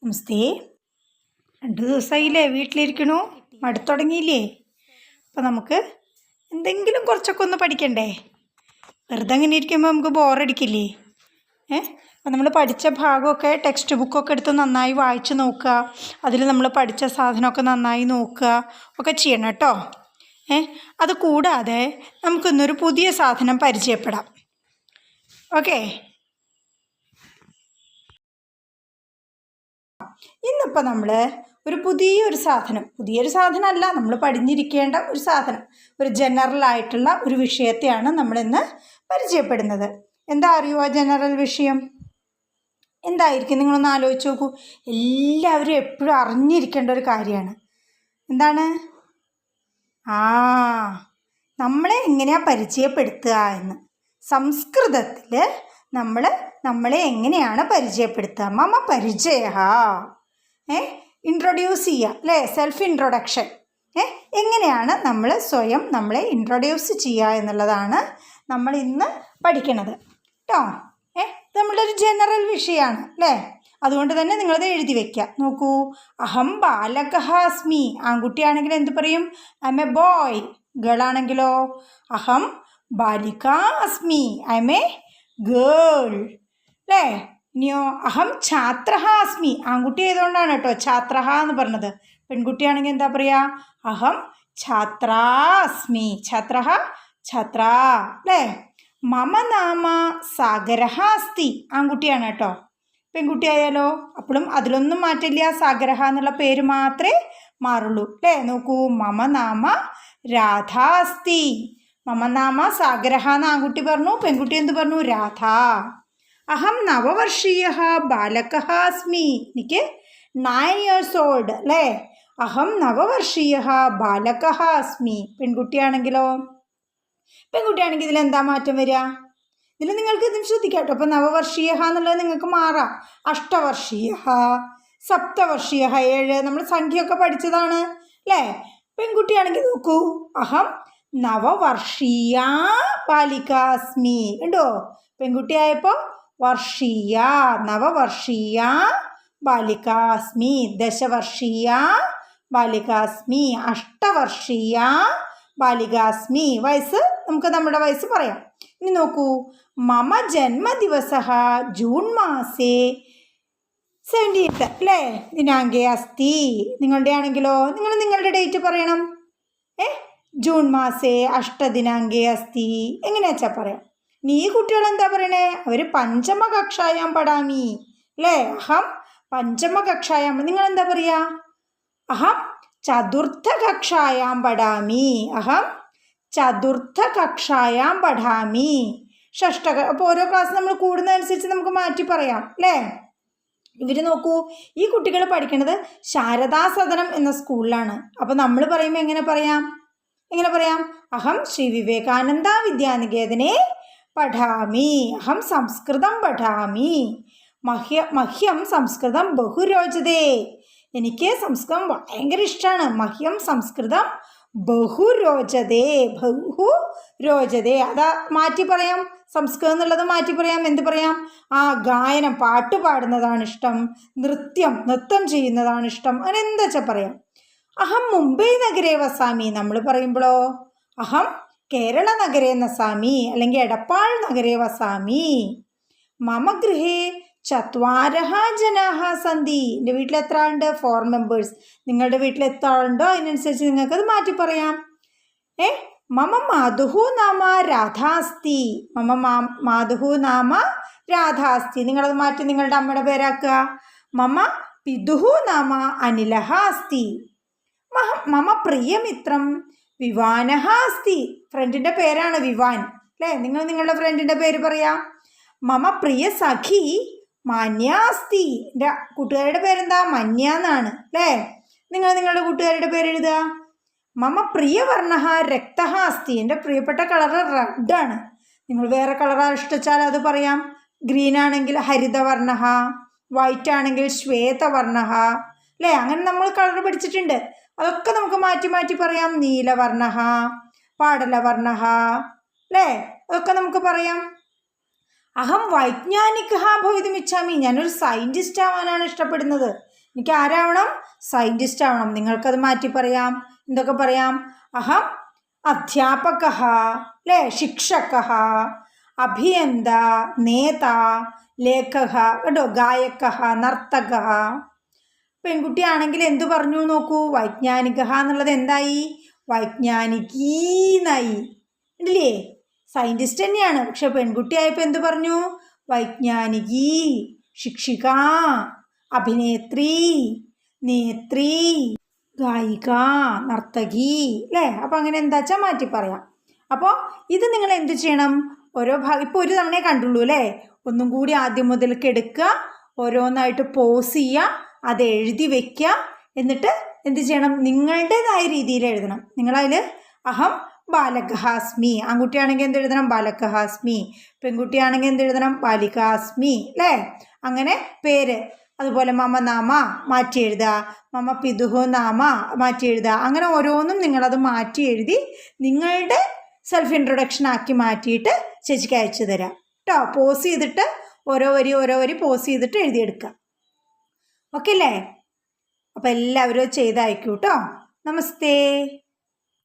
നമസ്തേ. 2 ദിവസമായില്ലേ വീട്ടിലിരിക്കണു, മടുത്തുടങ്ങിയില്ലേ? അപ്പോൾ നമുക്ക് എന്തെങ്കിലും കുറച്ചൊക്കെ ഒന്ന് പഠിക്കണ്ടേ? വെറുതെ അങ്ങനെ ഇരിക്കുമ്പോൾ നമുക്ക് ബോറടിക്കില്ലേ? അപ്പോൾ നമ്മൾ പഠിച്ച ഭാഗമൊക്കെ ടെക്സ്റ്റ് ബുക്കൊക്കെ എടുത്ത് നന്നായി വായിച്ച് നോക്കുക. അതിൽ നമ്മൾ പഠിച്ച സാധനമൊക്കെ നന്നായി നോക്കുക ഒക്കെ ചെയ്യണം കേട്ടോ. അത് കൂടാതെ നമുക്കിന്നൊരു പുതിയ സാധനം പരിചയപ്പെടാം. ഓക്കെ, ഇന്നിപ്പോൾ നമ്മൾ പുതിയൊരു സാധനമല്ല, നമ്മൾ പഠിഞ്ഞിരിക്കേണ്ട ഒരു സാധനം, ഒരു ജനറൽ ആയിട്ടുള്ള ഒരു വിഷയത്തെയാണ് നമ്മളിന്ന് പരിചയപ്പെടുന്നത്. എന്താ അറിയുമോ ജനറൽ വിഷയം എന്തായിരിക്കും? നിങ്ങളൊന്ന് ആലോചിച്ച് നോക്കൂ. എല്ലാവരും എപ്പോഴും അറിഞ്ഞിരിക്കേണ്ട ഒരു കാര്യമാണ്. എന്താണ്? നമ്മളെ എങ്ങനെയാണ് പരിചയപ്പെടുത്തുക എന്ന്. സംസ്കൃതത്തിൽ നമ്മളെ എങ്ങനെയാണ് പരിചയപ്പെടുത്തുക? മമ പരിചയ, ഇൻട്രൊഡ്യൂസ് ചെയ്യുക അല്ലേ? Self introduction. എങ്ങനെയാണ് നമ്മൾ സ്വയം നമ്മളെ ഇൻട്രൊഡ്യൂസ് ചെയ്യുക എന്നുള്ളതാണ് നമ്മൾ ഇന്ന് പഠിക്കണത് കേട്ടോ. നമ്മളുടെ ഒരു ജനറൽ വിഷയമാണ് അല്ലേ? അതുകൊണ്ട് തന്നെ നിങ്ങളത് എഴുതി വയ്ക്കുക. നോക്കൂ, അഹം ബാലകഃ അസ്മി. ആൺകുട്ടിയാണെങ്കിൽ എന്ത് പറയും? I am a boy. Girl ആണെങ്കിലോ അഹം ബാലിക അസ്മി, ഐ എം എ ഗേൾ അല്ലേ? ഇനിയോ അഹം ഛാത്രഃ അസ്മി. ആൺകുട്ടി ആയതുകൊണ്ടാണ് കേട്ടോ ഛാത്രഃ എന്ന് പറഞ്ഞത്. പെൺകുട്ടിയാണെങ്കിൽ എന്താ പറയുക? അഹം ഛാത്രാ അസ്മി. ഛാത്രഃ ഛാത്ര അല്ലേ? മമ നാമ സാഗരഃ അസ്തി. ആൺകുട്ടിയാണ് കേട്ടോ. പെൺകുട്ടിയായാലോ അപ്പോഴും അതിലൊന്നും മാറ്റില്ല, സാഗരഃ എന്നുള്ള പേര് മാത്രമേ മാറുള്ളൂ അല്ലേ? നോക്കൂ, മമ നാമ രാധ അസ്തി. മമ നാമ സാഗരഃ എന്ന് ആൺകുട്ടി പറഞ്ഞു, പെൺകുട്ടി എന്ത് പറഞ്ഞു? രാധ. അഹം നവവർഷീയ ബാലകഃ അസ്മി. എനിക്ക് 9 years old അല്ലേ? അഹം നവവർഷീയ ബാലകഃ അസ്മി. പെൺകുട്ടിയാണെങ്കിലോ? പെൺകുട്ടിയാണെങ്കിൽ ഇതിലെന്താ മാറ്റം വരിക? ഇതിൽ നിങ്ങൾക്ക് ഇതിന് ശ്രദ്ധിക്കാം കേട്ടോ. അപ്പോൾ നവവർഷീയ എന്നുള്ളത് നിങ്ങൾക്ക് മാറാം. അഷ്ടവർഷീയ, സപ്തവർഷീയ, 7 നമ്മൾ സംഖ്യയൊക്കെ പഠിച്ചതാണ് അല്ലേ? പെൺകുട്ടിയാണെങ്കിൽ നോക്കൂ, അഹം നവവർഷീയ ബാലികാസ്മി. ഉണ്ടോ? പെൺകുട്ടിയായപ്പോൾ വർഷീയ, നവവർഷീയ ബാലികാസ്മി, ദശവർഷീയ ബാലികാസ്മി, അഷ്ടവർഷീയ ബാലികാസ്മി. വയസ്സ് നമുക്ക് നമ്മുടെ വയസ്സ് പറയാം. ഇനി നോക്കൂ, മമ ജന്മദിവസ ജൂൺ മാസേ 17th അല്ലേ? ദിനാങ്കേ അസ്തി. നിങ്ങളുടെ ആണെങ്കിലോ നിങ്ങൾ നിങ്ങളുടെ ഡേറ്റ് പറയണം. ജൂൺ മാസേ അഷ്ടദിനാങ്കേ അസ്തി. എങ്ങനെയാ വെച്ചാൽ പറയാം. ഇനി ഈ കുട്ടികൾ എന്താ പറയണേ? അവർ പഞ്ചമകക്ഷായാം പഠാമി അല്ലേ? അഹം പഞ്ചമകക്ഷായാം. നിങ്ങളെന്താ പറയുക? അഹം ചതുർത്ഥകക്ഷായാം പഠാമി. അഹം ചതുർത്ഥകക്ഷായാം പഠാമി. അപ്പോൾ ഓരോ ക്ലാസ് നമ്മൾ കൂടുന്നതനുസരിച്ച് നമുക്ക് മാറ്റി പറയാം അല്ലേ? ഇവർ നോക്കൂ, ഈ കുട്ടികൾ പഠിക്കുന്നത് ശാരദാ സദനം എന്ന സ്കൂളിലാണ്. അപ്പോൾ നമ്മൾ പറയുമ്പോൾ എങ്ങനെ പറയാം? അഹം ശ്രീ വിവേകാനന്ദ വിദ്യാനികേതനെ പഠാമി. അഹം സംസ്കൃതം പഠാമി. മഹ്യം സംസ്കൃതം ബഹുരോചതേ. എനിക്ക് സംസ്കൃതം ഭയങ്കര ഇഷ്ടമാണ്. മഹ്യം സംസ്കൃതം ബഹുരോചതേ. അതാ മാറ്റി പറയാം. സംസ്കൃതം എന്നുള്ളത് മാറ്റി പറയാം. എന്ത് പറയാം? ഗായനം, പാട്ട് പാടുന്നതാണ് ഇഷ്ടം. നൃത്തം ചെയ്യുന്നതാണ് ഇഷ്ടം. അങ്ങനെ എന്താ വെച്ചാൽ പറയാം. അഹം മുംബൈ നഗരേ വസാമി. നമ്മൾ പറയുമ്പോഴോ അഹം കേരള നഗരേ വസാമി, അല്ലെങ്കിൽ എടപ്പാൾ നഗരേ വസാമി. മമ ഗൃഹേ 4 ജനാഹ സന്തി. എൻ്റെ വീട്ടിൽ എത്ര ആളുണ്ട്? 4 members. നിങ്ങളുടെ വീട്ടിൽ എത്ര ആളുണ്ടോ അതിനനുസരിച്ച് നിങ്ങൾക്കത് മാറ്റി പറയാം. മമ മാതുഹു നാമ രാധാസ്തി. മമ മാതുഹു നാമ രാധാസ്തി. നിങ്ങളത് മാറ്റി നിങ്ങളുടെ അമ്മയുടെ പേരാക്കുക. മമ പിതുഹു നാമ അനിലഹ അസ്തി. മമ പ്രിയമിത്രം വിവാനഹ അസ്തി. ഫ്രണ്ടിൻ്റെ പേരാണ് വിവാൻ അല്ലേ? നിങ്ങൾ നിങ്ങളുടെ ഫ്രണ്ടിൻ്റെ പേര് പറയാം. മമ പ്രിയ സഖി മാന്യ അസ്തി. എൻ്റെ കൂട്ടുകാരുടെ പേരെന്താ? മന്യ എന്നാണ് അല്ലേ? നിങ്ങൾ നിങ്ങളുടെ കൂട്ടുകാരുടെ പേര് എഴുതുക. മമ പ്രിയ വർണ്ണ രക്തഃ അസ്തി. എൻ്റെ പ്രിയപ്പെട്ട കളർ റെഡാണ്. നിങ്ങൾ വേറെ കളർ ഇഷ്ടിച്ചാൽ അത് പറയാം. ഗ്രീൻ ആണെങ്കിൽ ഹരിതവർണ്ണ, വൈറ്റ് ആണെങ്കിൽ ശ്വേതവർണ്ണ അല്ലേ? അങ്ങനെ നമ്മൾ കളർ പഠിച്ചിട്ടുണ്ട്. അതൊക്കെ നമുക്ക് മാറ്റി പറയാം. നീലവർണ്ണ, പാടലവർണ്ണ അല്ലേ? അതൊക്കെ നമുക്ക് പറയാം. അഹം വൈജ്ഞാനിക ഭവിതുമിച്ഛാമി, ഞാനൊരു സയൻറ്റിസ്റ്റ് ആവാനാണ് ഇഷ്ടപ്പെടുന്നത്. എനിക്ക് ആരാവണം? സയൻറ്റിസ്റ്റ് ആവണം. നിങ്ങൾക്കത് മാറ്റി പറയാം. എന്തൊക്കെ പറയാം? അഹം അധ്യാപക, അല്ലേ, ശിക്ഷക, അഭിയന്ത, നേത, ലേഖക, കേട്ടോ, ഗായക, നർത്തക. പെൺകുട്ടിയാണെങ്കിൽ എന്തു പറഞ്ഞു നോക്കൂ? വൈജ്ഞാനിക എന്നുള്ളത് എന്തായി? വൈജ്ഞാനികീന്നായി. ഉണ്ടല്ലേ? സയൻറ്റിസ്റ്റ് തന്നെയാണ്, പക്ഷെ പെൺകുട്ടിയായപ്പോൾ എന്തു പറഞ്ഞു? വൈജ്ഞാനികി, ശിക്ഷിക, അഭിനേത്രി, നേത്രി, ഗായിക, നർത്തകി, അല്ലേ? അപ്പോൾ അങ്ങനെ എന്താ വെച്ചാൽ മാറ്റി പറയാം. അപ്പോൾ ഇത് നിങ്ങൾ എന്ത് ചെയ്യണം? ഓരോ ഇപ്പോൾ ഒരു തവണയെ കണ്ടുള്ളൂ അല്ലേ? ഒന്നും കൂടി ആദ്യം മുതൽക്ക് എടുക്കുക, ഓരോന്നായിട്ട് പോസ് ചെയ്യുക, അത് എഴുതി വെക്കുക. എന്നിട്ട് എന്ത് ചെയ്യണം? നിങ്ങളുടേതായ രീതിയിൽ എഴുതണം. നിങ്ങളതിൽ അഹം ബാലകഹാസ്മി, ആൺകുട്ടിയാണെങ്കിൽ എന്തെഴുതണം? ബാലകഹാസ്മി. പെൺകുട്ടിയാണെങ്കിൽ എന്തെഴുതണം? ബാലികാസ്മി, അല്ലേ? അങ്ങനെ പേര്, അതുപോലെ മമ നാമ മാറ്റി എഴുതുക, മമ പിതുഹു നാമ മാറ്റി എഴുതുക. അങ്ങനെ ഓരോന്നും നിങ്ങളത് മാറ്റി എഴുതി നിങ്ങളുടെ സെൽഫ് ഇൻട്രൊഡക്ഷൻ ആക്കി മാറ്റിയിട്ട് ചേച്ചിക്ക് അയച്ചു തരാം കേട്ടോ. പോസ് ചെയ്തിട്ട് ഓരോ വരി പോസ് ചെയ്തിട്ട് എഴുതിയെടുക്കുക. ഓക്കെ അല്ലേ? അപ്പോൾ എല്ലാവരും ചെയ്ത് അയക്കൂ കേട്ടോ. നമസ്തേ.